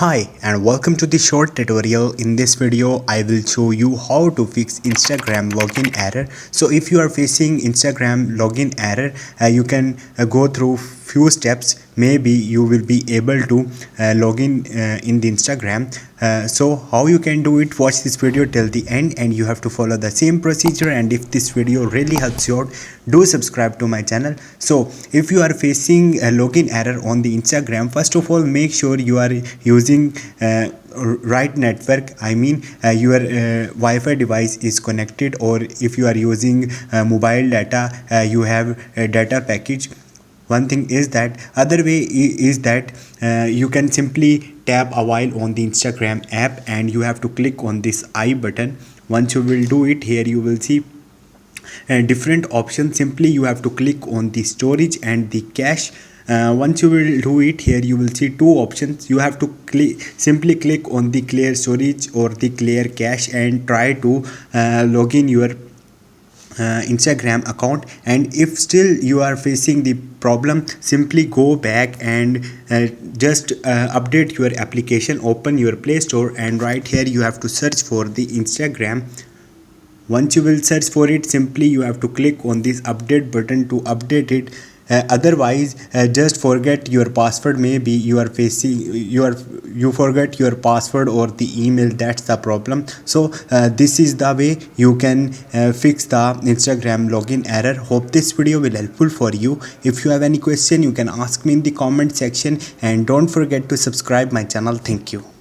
Hi and welcome to the short tutorial. In this video I will show you how to fix Instagram login error. So if you are facing Instagram login error, you can go through few steps. Maybe you will be able to log in the Instagram. So how you can do it, watch this video till the end and you have to follow the same procedure. And if this video really helps you out, do subscribe to my channel. So if you are facing a login error on the Instagram, first of all make sure you are using right network. I mean your Wi-Fi device is connected, or if you are using mobile data, you have a data package. One thing is that other way is that you can simply tap a while on the Instagram app and you have to click on this I button. Once you will do it, here you will see different options. Simply you have to click on the storage and the cache. Once you will do it, here you will see two options. You have to simply click on the clear storage or the clear cache and try to log in your Instagram account. And if still you are facing the problem, simply go back and just update your application. Open your Play Store and right here you have to search for the Instagram. Once you will search for it, simply you have to click on this update button to update it. Otherwise just forget your password. Maybe you are facing you forget your password or the email. That's the problem. So this is the way you can fix the Instagram login error. Hope this video will helpful for you. If you have any question, you can ask me in the comment section and don't forget to subscribe my channel. Thank you.